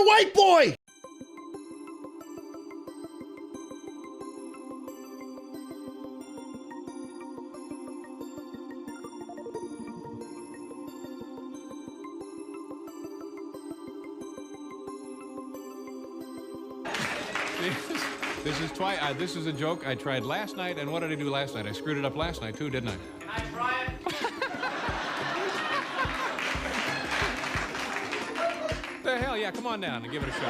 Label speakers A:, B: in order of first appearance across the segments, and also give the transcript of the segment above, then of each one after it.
A: white boy!
B: This is a joke I tried last night, and what did I do last night? I screwed it up last night, too, didn't I?
C: Can I try it?
B: The hell, yeah, come on down and give it a shot.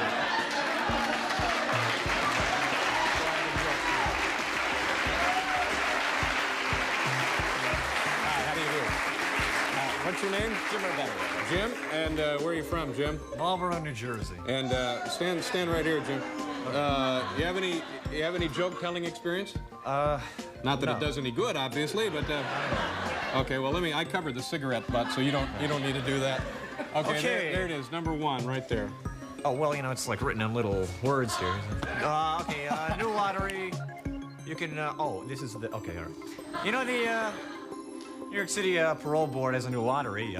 B: Hi, how do you do? What's your name?
C: Jim or better.
B: Jim, and where are you from, Jim?
C: Marlboro, New Jersey.
B: And stand right here, Jim. You have any joke-telling experience? Not that
C: no.
B: it does any good, obviously, but okay. Well, I covered the cigarette butt, so you don't need to do that. Okay. There it is, number one, right there.
C: Oh, well, you know, it's like written in little words here. Okay, new lottery. You can, this is the, okay, all right. You know, the New York City Parole Board has a new lottery.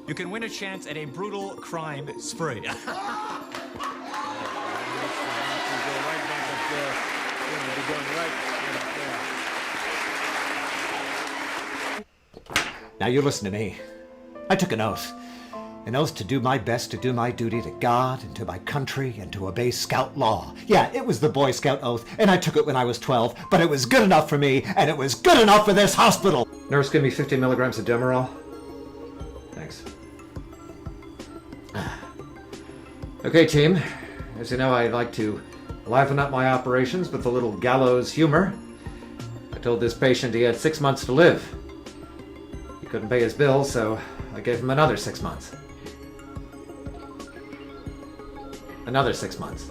C: You can win a chance at a brutal crime spree.
D: Now you listen to me. I took an oath. An oath to do my best to do my duty to God and to my country and to obey Scout law. Yeah, it was the Boy Scout oath, and I took it when I was 12, but it was good enough for me, and it was good enough for this hospital. Nurse, give me 50 milligrams of Demerol. Thanks. Okay, team. As you know, I like to liven up my operations with a little gallows humor. I told this patient he had 6 months to live. He couldn't pay his bills, so I gave him another 6 months. Another 6 months.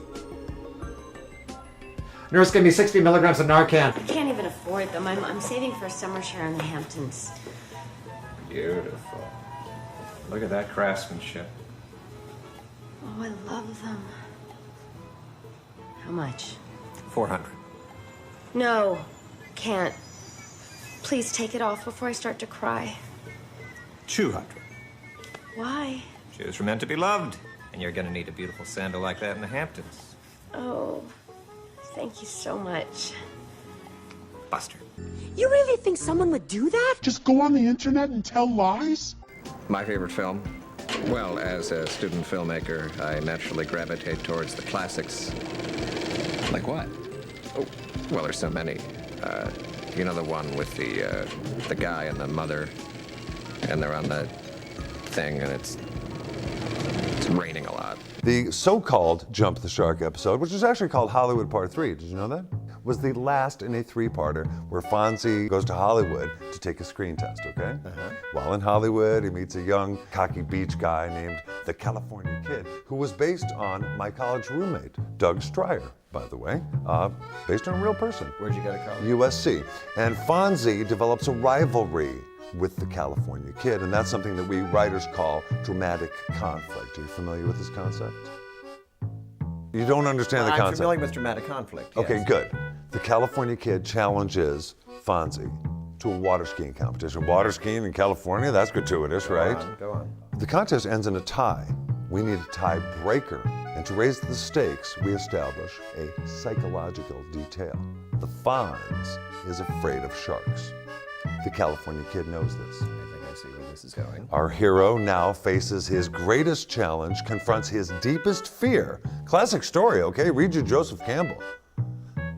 D: Nurse, give me 60 milligrams of Narcan.
E: I can't even afford them. I'm saving for a summer share in the Hamptons.
D: Beautiful. Look at that craftsmanship.
E: Oh, I love them. How much?
D: 400.
E: No, can't. Please take it off before I start to cry.
D: 200.
E: Why?
D: Shoes were meant to be loved, and you're gonna need a beautiful sandal like that in the Hamptons.
E: Oh, thank you so much.
D: Buster.
F: You really think someone would do that?
A: Just go on the internet and tell lies?
G: My favorite film? Well, as a student filmmaker, I naturally gravitate towards the classics.
B: Like what?
G: Oh, well, there's so many. You know the one with the guy and the mother, and they're on the thing, and it's raining a lot.
H: The so-called Jump the Shark episode, which is actually called Hollywood Part 3, did you know that? Was the last in a three-parter where Fonzie goes to Hollywood to take a screen test, okay? While in Hollywood, he meets a young, cocky beach guy named the California Kid, who was based on my college roommate, Doug Stryer, by the way, based on a real person.
D: Where'd you go to college?
H: USC. And Fonzie develops a rivalry with the California Kid, and that's something that we writers call dramatic conflict. Are you familiar with this concept? You don't understand the concept?
D: I'm familiar with dramatic conflict, yes.
H: Okay, good. The California Kid challenges Fonzie to a water skiing competition. Water skiing in California, that's gratuitous, right?
D: Go on.
H: The contest ends in a tie. We need a tiebreaker. And to raise the stakes, we establish a psychological detail. The Fonz is afraid of sharks. The California Kid knows this.
D: I think I see where this is going.
H: Our hero now faces his greatest challenge, confronts his deepest fear. Classic story, okay? Read your Joseph Campbell.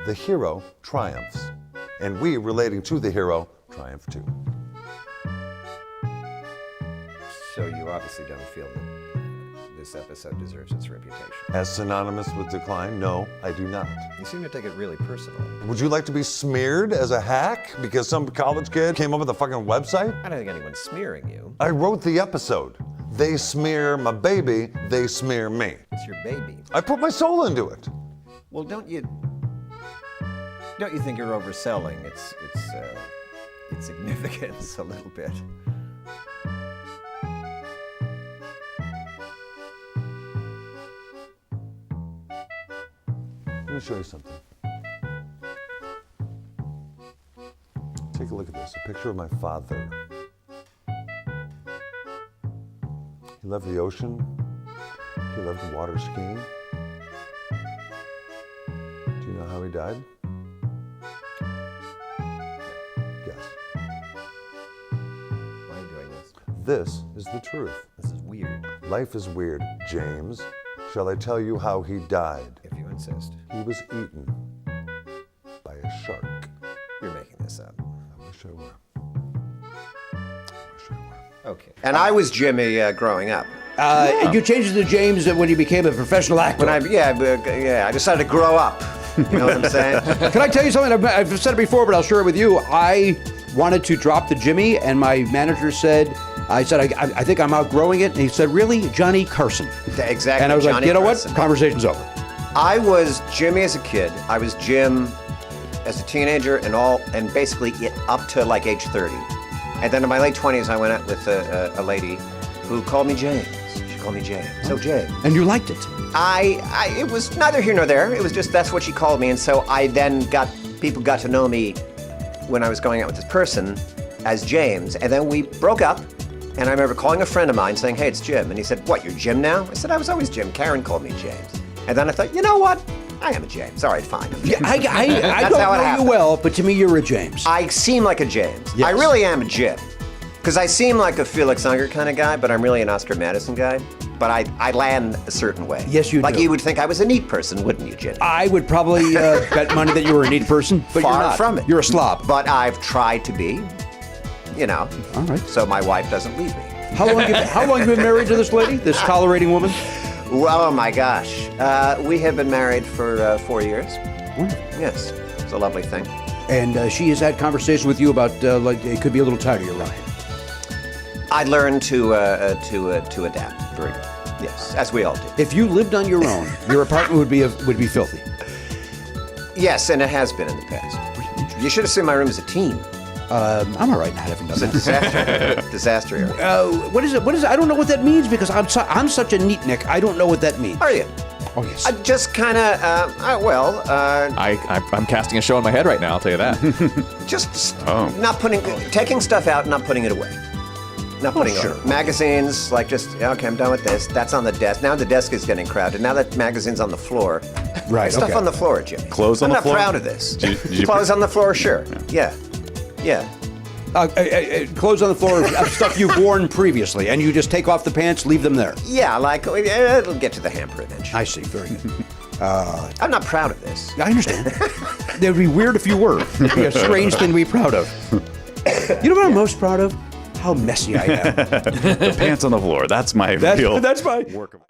H: The hero triumphs, and we, relating to the hero, triumph too.
D: So you obviously don't feel that this episode deserves its reputation.
H: As synonymous with decline? No, I do not.
D: You seem to take it really personally.
H: Would you like to be smeared as a hack because some college kid came up with a fucking website?
D: I don't think anyone's smearing you.
H: I wrote the episode. They smear my baby, they smear me.
D: It's your baby.
H: I put my soul into it.
D: Well, don't you think you're overselling its significance a little bit?
H: Let me show you something. Take a look at this, a picture of my father. He loved the ocean. He loved water skiing. Do you know how he died? Guess.
G: Why are you doing this?
H: This is the truth.
G: This is weird.
H: Life is weird, James. Shall I tell you how he died?
G: If you insist.
H: He was eaten by a shark.
G: You're making this up.
H: I wish I were.
G: Okay. And I was Jimmy growing up.
I: You changed it to James when you became a professional actor.
G: When I decided to grow up. You know what I'm saying?
I: Can I tell you something? I've said it before, but I'll share it with you. I wanted to drop the Jimmy, and my manager said, I think I'm outgrowing it. And he said, really? Johnny Carson.
G: Exactly.
I: And I was like,
G: Johnny
I: you know
G: Carson.
I: what? Conversation's over.
G: I was Jimmy as a kid. I was Jim as a teenager and basically up to like age 30. And then in my late 20s, I went out with a lady who called me James. She called me James. So James.
I: And you liked it.
G: It was neither here nor there. It was just that's what she called me. And so I then people got to know me when I was going out with this person as James. And then we broke up. And I remember calling a friend of mine saying, hey, it's Jim. And he said, what, you're Jim now? I said, I was always Jim. Karen called me James. And then I thought, you know what? I am a James. All right, fine.
I: Yeah, I
G: That's
I: don't
G: how it
I: know
G: happened.
I: you well, but to me, you're a James.
G: I seem like a James.
I: Yes.
G: I really am a Jim. Because I seem like a Felix Unger kind of guy, but I'm really an Oscar Madison guy. But I land a certain way.
I: Yes, you do.
G: Like you would think I was a neat person, wouldn't you, Jim?
I: I would probably bet money that you were a neat person, but
G: Far
I: you're not.
G: from it.
I: You're a slob.
G: But I've tried to be, you know.
I: All right.
G: So my wife doesn't leave me.
I: How long have you been married to this lady, this tolerating woman?
G: Well, oh my gosh. We have been married for 4 years.
I: Wonderful.
G: Yes. It's a lovely thing.
I: And she has had conversation with you about like it could be a little tight of your ride.
G: I learned to adapt. Very good. Yes, as we all do.
I: If you lived on your own, your apartment would be filthy.
G: Yes, and it has been in the past. You should have seen my room as a teen.
I: I'm all right not having done
G: It's a
I: that.
G: disaster. Disaster area.
I: What is it? I don't know what that means because I'm such a neatnik. I don't know what that means.
G: Are you?
I: Oh yes.
G: I just kind of,
J: I'm casting a show in my head right now, I'll tell you that.
G: just not taking stuff out, not putting it away. Not putting it away. Magazines, like just, okay, I'm done with this. That's on the desk. Now the desk is getting crowded. Now that magazine's on the floor.
I: Right,
G: Stuff
I: okay.
G: on the floor, Jimmy.
J: Clothes on the floor?
G: I'm not proud of this.
J: Did you
G: Clothes on the floor, sure. Yeah.
I: Clothes on the floor of stuff you've worn previously, and you just take off the pants, leave them there.
G: Yeah, like, it'll get to the hamper eventually.
I: I see. Very good.
G: I'm not proud of this.
I: I understand. It would be weird if you were. It'd be a strange thing to be proud of. You know what I'm most proud of? How messy I am.
J: The pants on the floor, that's my real
I: That's my
J: work of